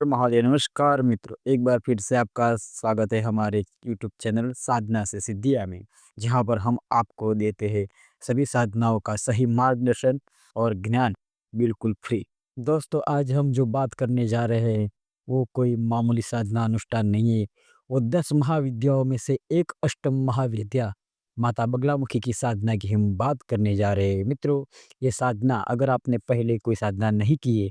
तो महोदय नमस्कार मित्रों, एक बार फिर से आपका स्वागत है हमारे यूट्यूब चैनल साधना से सिद्धियाँ में, जहाँ पर हम आपको देते हैं सभी साधनाओं का सही मार्गदर्शन और ज्ञान बिल्कुल फ्री। दोस्तों आज हम जो बात करने जा रहे हैं, वो कोई मामूली साधना अनुष्ठान नहीं है, वो 10 महाविद्याओं में से एक अष्टम महाविद्या माता बगलामुखी की साधना की हम बात करने जा रहे हैं। मित्रों, ये साधना अगर आपने पहले कोई साधना नहीं की है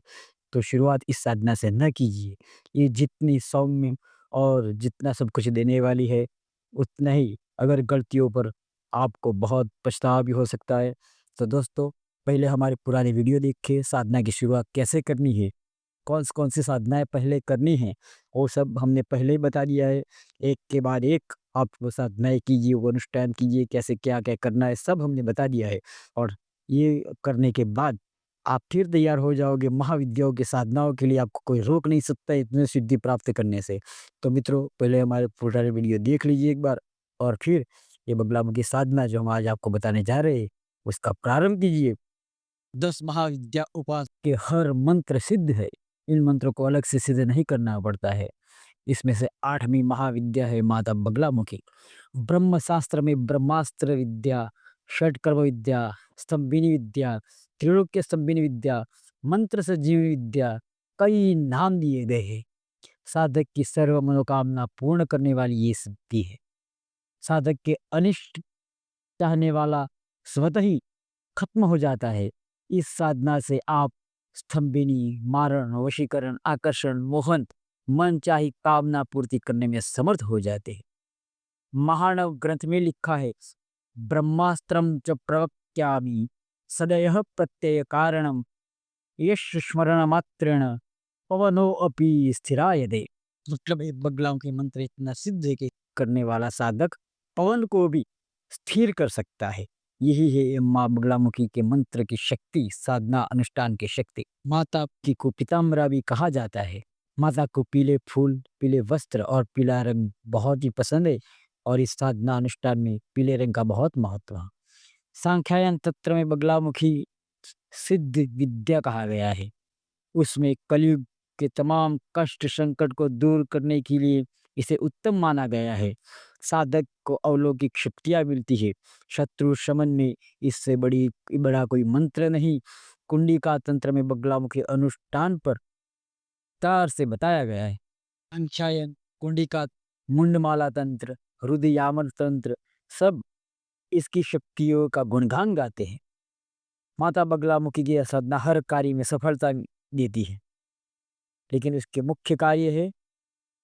तो शुरुआत इस साधना से न कीजिए। ये जितनी सौम्य और जितना सब कुछ देने वाली है, उतना ही अगर गलतियों पर आपको बहुत पछतावा भी हो सकता है। तो दोस्तों, पहले हमारे पुराने वीडियो देखिए, साधना की शुरुआत कैसे करनी है, कौन सी साधनाएँ पहले करनी हैं, वो सब हमने पहले ही बता दिया है। एक के बाद एक आप वो साधनाएँ कीजिए, वो अनुष्ठान कीजिए, कैसे क्या-क्या करना है, सब हमने बता दिया है। और ये करने के बाद आप फिर तैयार हो जाओगे महाविद्याओं की साधनाओं के लिए, आपको कोई रोक नहीं सकता इतनी सिद्धि प्राप्त करने से। तो मित्रों, पहले हमारे पुराने वीडियो देख लीजिए एक बार और फिर ये बगलामुखी साधना जो हम आज आपको बताने जा रहे हैं, उसका प्रारंभ कीजिए। 10 महाविद्या उपास के हर मंत्र सिद्ध है। इन मंत्रों को अलग से सिद्ध नहीं करना पड़ता है। इसमें से 8वीं महाविद्या है माता बगलामुखी। ब्रह्म शास्त्र में ब्रह्मास्त्र विद्या, षटकर्म विद्या, स्तंभिनी विद्या, त्रिलोक्य स्तंभिनी विद्या, मंत्र संजीवनी विद्या, कई नाम दिए गए हैं। साधक की सर्व मनोकामना पूर्ण करने वाली ये सिद्धि है। साधक के अनिष्ट चाहने वाला स्वतः ही खत्म हो जाता है। इस साधना से आप स्तंभिनी, मारण, वशीकरण, आकर्षण, मोहन, मनचाही कामना पूर्ति करने में समर्थ हो जाते हैं। महानव ग्रंथ में लिखा है, ब्रह्मास्त्रम च प्रवक्ष्यामि सदयः प्रत्यय कारणम यश स्मरण मात्रेण पवनो अपि स्थिरायते। मतलब ये बगलाओं के मंत्र इतना सिद्ध है कि करने वाला साधक पवन को भी स्थिर कर सकता है। यही है ये माँ बगलामुखी के मंत्र की शक्ति, साधना अनुष्ठान की शक्ति। माता की को पीताम्बरा भी कहा जाता है। माता को पीले फूल, पीले वस्त्र और पीला रंग बहुत ही पसंद है और इस साधना अनुष्ठान में पीले रंग का बहुत महत्व है। सांख्यायन तंत्र में बगलामुखी सिद्ध विद्या कहा गया है। उसमें कलयुग के तमाम कष्ट संकट को दूर करने के लिए इसे उत्तम माना गया है। साधक को अलौकिक शक्तियाँ मिलती है। शत्रु शमन में इससे बड़ा कोई मंत्र नहीं। कुंडिका तंत्र में बगलामुखी अनुष्ठान पर विस्तार से बताया गया है। अंशायन, कुंडिका, मुंडमाला तंत्र, रुद्रयामन तंत्र सब इसकी शक्तियों का गुणगान गाते हैं। माता बगलामुखी की यह साधना हर कार्य में सफलता देती है, लेकिन इसके मुख्य कार्य है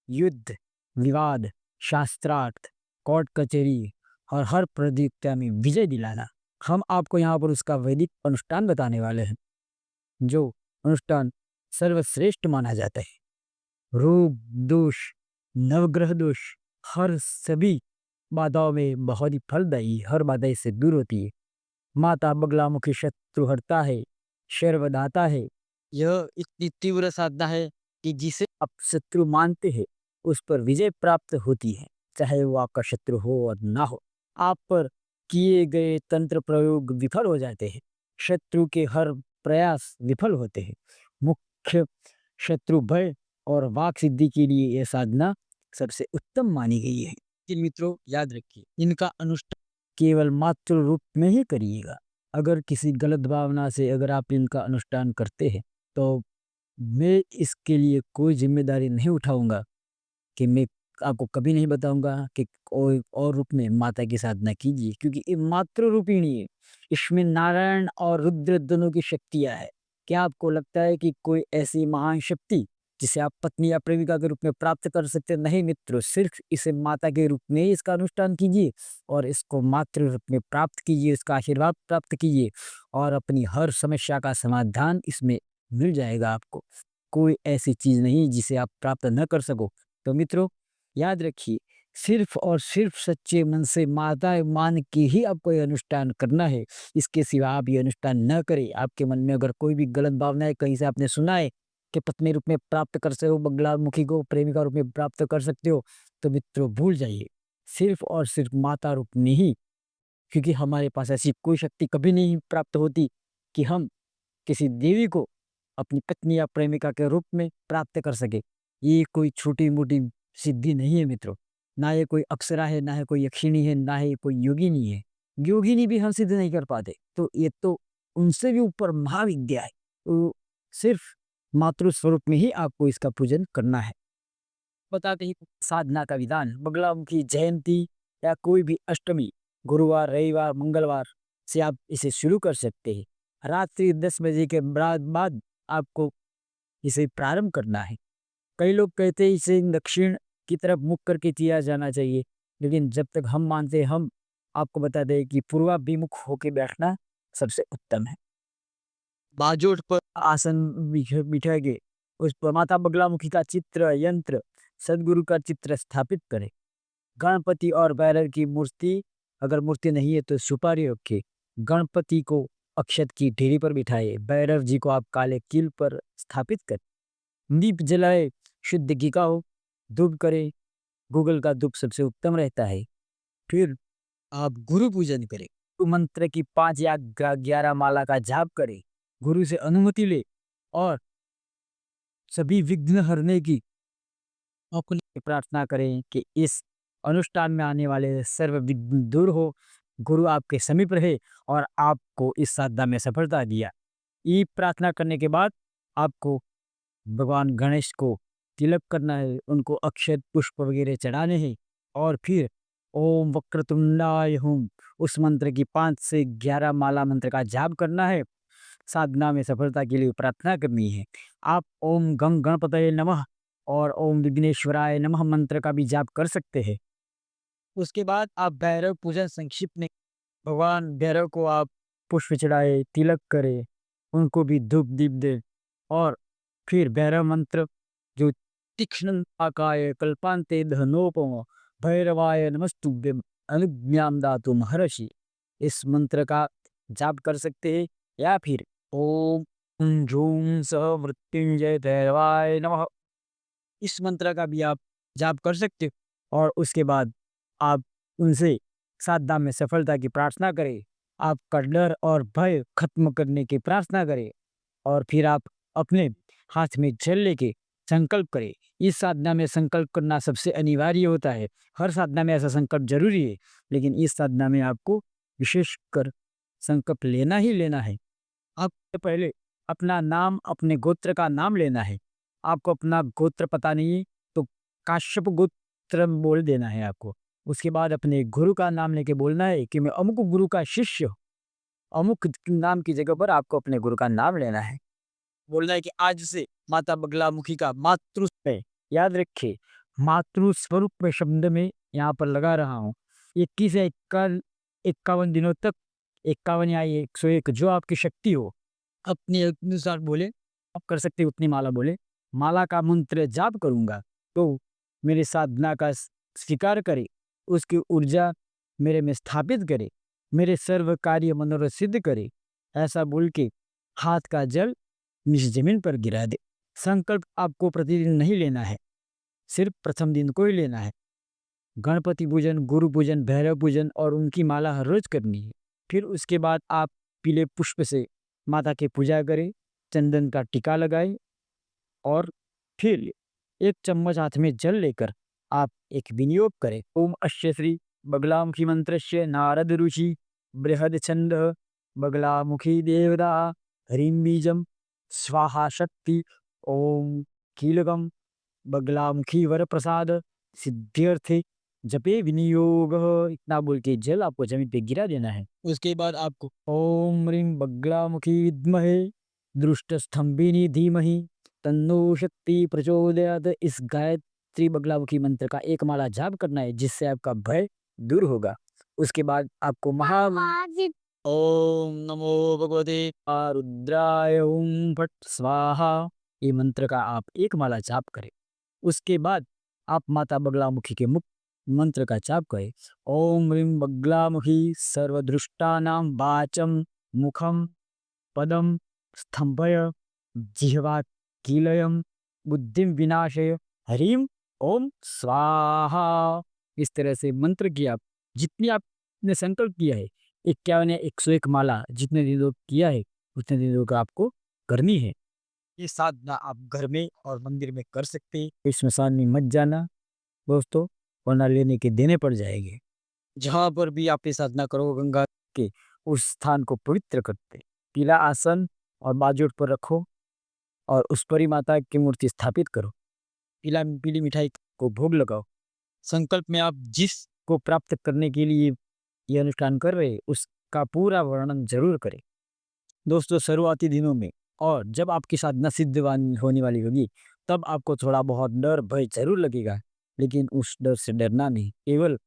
युद्ध, विवाद, शास्त्रार्थ, कोर्ट कचहरी और हर प्रतियोगिता में विजय दिलाना। हम आपको यहाँ पर उसका वैदिक अनुष्ठान बताने वाले हैं, जो अनुष्ठान सर्वश्रेष्ठ माना जाता है। रूप दोष, नवग्रह दोष, हर सभी बाधाओं में बहुत ही फलदायी, हर बाधा इससे दूर होती है। माता बगलामुखी शत्रु हरता है, शर बधाता है। यह इतनी तीव्र साधना है कि जिसे आप शत्रु मानते हैं, उस पर विजय प्राप्त होती है, चाहे वो आपका शत्रु हो और ना हो। आप पर किए गए तंत्र प्रयोग विफल हो जाते हैं। शत्रु के हर प्रयास विफल होते हैं। मुख्य शत्रु भय और वाक सिद्धि के लिए यह साधना सबसे उत्तम मानी गई है। लेकिन मित्रों, याद रखिए, इनका अनुष्ठान केवल मात्र रूप में ही करिएगा। अगर किसी गलत भावना से अगर आप इनका अनुष्ठान करते हैं, तो मैं इसके लिए कोई ज़िम्मेदारी नहीं उठाऊँगा कि मैं आपको कभी नहीं बताऊँगा कि कोई और रूप में माता की साधना कीजिए, क्योंकि ये मातृ रूपिणी है। इसमें नारायण और रुद्र दोनों की शक्तियाँ हैं। क्या आपको लगता है कि कोई ऐसी महान शक्ति जिसे आप पत्नी या प्रेमिका के रूप में प्राप्त कर सकते हैं? नहीं मित्रों, सिर्फ़ इसे माता के रूप में ही इसका अनुष्ठान कीजिए और इसको मातृ रूप में प्राप्त कीजिए, इसका आशीर्वाद प्राप्त कीजिए और अपनी हर समस्या का समाधान इसमें मिल जाएगा आपको। कोई ऐसी चीज़ नहीं जिसे आप प्राप्त न कर सको। तो मित्रों, याद रखिए, सिर्फ़ और सिर्फ़ सच्चे मन से माता मान के ही आपको ये अनुष्ठान करना है। इसके सिवा आप ये अनुष्ठान न करें। आपके मन में अगर कोई भी गलत भावना है, कहीं से आपने सुना है कि पत्नी रूप में प्राप्त कर सकते हो, बगलामुखी को प्रेमिका रूप में प्राप्त कर सकते हो, तो मित्रों भूल जाइए। सिर्फ़ और सिर्फ़ माता रूप में ही, क्योंकि हमारे पास ऐसी कोई शक्ति कभी नहीं प्राप्त होती कि हम किसी देवी को अपनी पत्नी या प्रेमिका के रूप में प्राप्त कर सके। ये कोई छोटी-मोटी सिद्धि नहीं है मित्रों। ना ये कोई अप्सरा है, ना है कोई यक्षिणी है, ना ही कोई योगिनी है। योगिनी भी हम सिद्ध नहीं कर पाते, तो ये तो उनसे भी ऊपर महाविद्या है। तो सिर्फ मातृ स्वरूप में ही आपको इसका पूजन करना है। बताते ही साधना का विधान बगलामुखी जयंती या कोई भी अष्टमी, गुरुवार, रविवार, मंगलवार से आप इसे शुरू कर सकते हैं। रात्रि 10 बजे के बाद आपको इसे प्रारंभ करना है। कई लोग कहते हैं इसे दक्षिण की तरफ मुख करके किया जाना चाहिए, लेकिन जब तक हम मानते हैं, हम आपको बता दें कि पूर्वाभिमुख होके बैठना सबसे उत्तम है। बाजोट पर आसन बिठा के उस पर माता बगलामुखी का चित्र, यंत्र, सदगुरु का चित्र स्थापित करें। गणपति और भैरव की मूर्ति, अगर मूर्ति नहीं है तो सुपारी रखे। गणपति को अक्षत की ढेरी पर बिठाए, भैरव जी को आप काले कील पर स्थापित करें। दीप जलाए, शुद्ध घी का हो, धूप करे, गूगल का धूप सबसे उत्तम रहता है। फिर आप गुरु पूजन करें, गुरु मंत्र की 5 या 11 माला का जाप करें, गुरु से अनुमति ले और सभी विघ्न हरने की अपनी प्रार्थना करें कि इस अनुष्ठान में आने वाले सर्व विघ्न दूर हो, गुरु आपके समीप रहे और आपको इस साधना में सफलता दिया। ये प्रार्थना करने के बाद आपको भगवान गणेश को तिलक करना है, उनको अक्षत पुष्प वगैरह चढ़ाने हैं और फिर ओम वक्रतुंडाय हुम उस मंत्र की 5 से 11 माला मंत्र का जाप करना है। साधना में सफलता के लिए प्रार्थना करनी है। आप ओम गंग गणपतये नमः और ओम विघ्नेश्वराय नमः मंत्र का भी जाप कर सकते हैं। उसके बाद आप भैरव पूजन संक्षिप्त में भगवान भैरव को आप पुष्प चढ़ाए, तिलक करे, उनको भी धूप दीप दे और फिर भैरव मंत्र जो तीक्ष्ण आकाय कल्पांते धनोपम भैरवाय नमस्तुभ्यम अनुज्ञाम दातुम महर्षि, इस मंत्र का जाप कर सकते हैं। या फिर ओम जूं स मृत्युंजय भैरवाय नमः, इस मंत्र का भी आप जाप कर सकते हो और उसके बाद आप उनसे साधना में सफलता की प्रार्थना करें। आपका डर और भय खत्म करने की प्रार्थना करें और फिर आप अपने हाथ में जल लेके संकल्प करें। इस साधना में संकल्प करना सबसे अनिवार्य होता है। हर साधना में ऐसा संकल्प जरूरी है, लेकिन इस साधना में आपको विशेष कर संकल्प लेना ही लेना है। आपसे पहले अपना नाम, अपने गोत्र का नाम लेना है। आपको अपना गोत्र पता नहीं है तो काश्यप गोत्र बोल देना है आपको। उसके बाद अपने गुरु का नाम लेके बोलना है कि मैं अमुक गुरु का शिष्य हूँ। अमुक नाम की जगह पर आपको अपने गुरु का नाम लेना है। बोलना है कि आज से माता बगलामुखी का मातृ में, याद रखिए मातृ स्वरूप में शब्द में यहाँ पर लगा रहा हूँ। 21 या 51 दिनों तक, 51 या 101 जो आपकी शक्ति हो अपने अनुसार बोले, आप कर सकते हो उतनी माला बोले। माला का मंत्र जाप करूंगा तो मेरी साधना का स्वीकार करे, उसकी ऊर्जा मेरे में स्थापित करे, मेरे सर्व कार्य मनोरथ सिद्ध करे, ऐसा बोल के हाथ का जल नीचे जमीन पर गिरा दे। संकल्प आपको प्रतिदिन नहीं लेना है, सिर्फ प्रथम दिन को ही लेना है। गणपति पूजन, गुरु पूजन, भैरव पूजन और उनकी माला हर रोज करनी है। फिर उसके बाद आप पीले पुष्प से माता की पूजा करें, चंदन का टीका लगाएं और फिर 1 चम्मच हाथ में जल लेकर आप एक विनियोग करें। ओम अस्य श्री बगलामुखी मंत्रस्य नारद ऋषि बृहद छंद बगलामुखी देवता ह्रीं बीजम स्वाहा शक्ति ओम कीलकम बगलामुखी वर प्रसाद सिद्ध्यर्थे जपे विनियोग, इतना बोल के जल आपको जमीन पे गिरा देना है। उसके बाद आपको ओम ह्रीं बगलामुखी विद्महे दृष्ट स्तंभिनी धीमहि तन्नो शक्ति प्रचोदयात्, इस गायत्री बगलामुखी मंत्र का 1 माला जाप करना है जिससे आपका भय दूर होगा। उसके बाद आपको ओम नमो भगवते रुद्राय ओम फट स्वाहा, ये मंत्र का आप 1 माला जाप करें। उसके बाद आप माता बगलामुखी के मुख मंत्र का जाप करें। ओम ह्रीं बगलामुखी सर्वदृष्टानां वाचम मुखम पदम स्तंभय जिह्वा कीलयम बुद्धिम विनाशय ह्रीं ओम स्वाहा। इस तरह से मंत्र की आप जितनी आपने संकल्प किया है 51 या 101 माला जितने दिनों किया है उतने दिनों का आपको करनी है। ये साधना आप घर में और मंदिर में कर सकते हैं। इस स्मशान में मत जाना दोस्तों, वरना लेने के देने पड़ जाएंगे। जहाँ पर भी आप ये साधना करो, गंगा के उस स्थान को पवित्र करते पीला आसन और बाजूट पर रखो और उस पर ही माता की मूर्ति स्थापित करो। पीली मिठाई को भोग लगाओ। संकल्प में आप जिस को प्राप्त करने के लिए ये अनुष्ठान कर रहे हैं, उसका पूरा वर्णन जरूर करें। दोस्तों, शुरुआती दिनों में और जब आपकी साधना होने वाली होगी, तब आपको थोड़ा बहुत डर भय जरूर लगेगा, लेकिन उस डर से डरना नहीं। केवल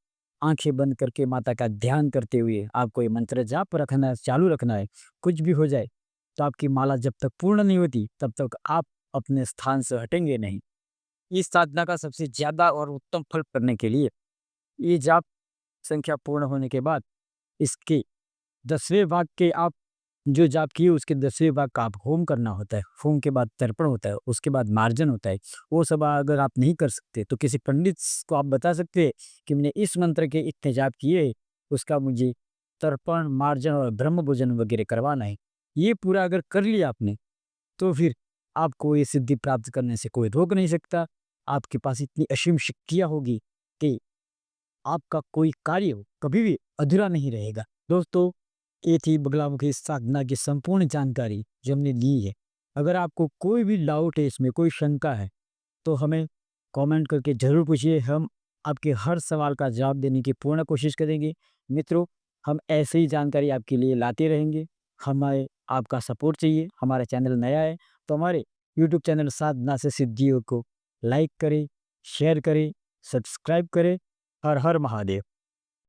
आंखें बंद करके माता का ध्यान करते हुए आपको ये मंत्र जाप रखना चालू रखना है। कुछ भी हो जाए तो आपकी माला जब तक पूर्ण नहीं होती, तब तक आप अपने स्थान से हटेंगे नहीं। इस साधना का सबसे ज्यादा और उत्तम फल करने के लिए ये जाप संख्या पूर्ण होने के बाद इसके 10वें भाग के आप जो जाप किए उसके 10वें भाग का आप होम करना होता है। होम के बाद तर्पण होता है, उसके बाद मार्जन होता है। वो सब अगर आप नहीं कर सकते तो किसी पंडित को आप बता सकते हैं कि मैंने इस मंत्र के इतने जाप किए, उसका मुझे तर्पण, मार्जन और ब्रह्म भोजन वगैरह करवाना है। ये पूरा अगर कर लिया आपने, तो फिर आपको ये सिद्धि प्राप्त करने से कोई रोक नहीं सकता। आपके पास इतनी असीम शक्तियाँ होगी कि आपका कोई कार्य कभी भी अधूरा नहीं रहेगा। दोस्तों, ये थी बगलामुखी साधना की संपूर्ण जानकारी जो हमने दी है। अगर आपको कोई भी डाउट है, इसमें कोई शंका है, तो हमें कमेंट करके ज़रूर पूछिए। हम आपके हर सवाल का जवाब देने की पूर्ण कोशिश करेंगे। मित्रों, हम ऐसे ही जानकारी आपके लिए लाते रहेंगे। हमें आपका सपोर्ट चाहिए। हमारा चैनल नया है, तो हमारे यूट्यूब चैनल साधना से सिद्धियों को लाइक करें, शेयर करें, सब्सक्राइब करें। हर हर महादेव।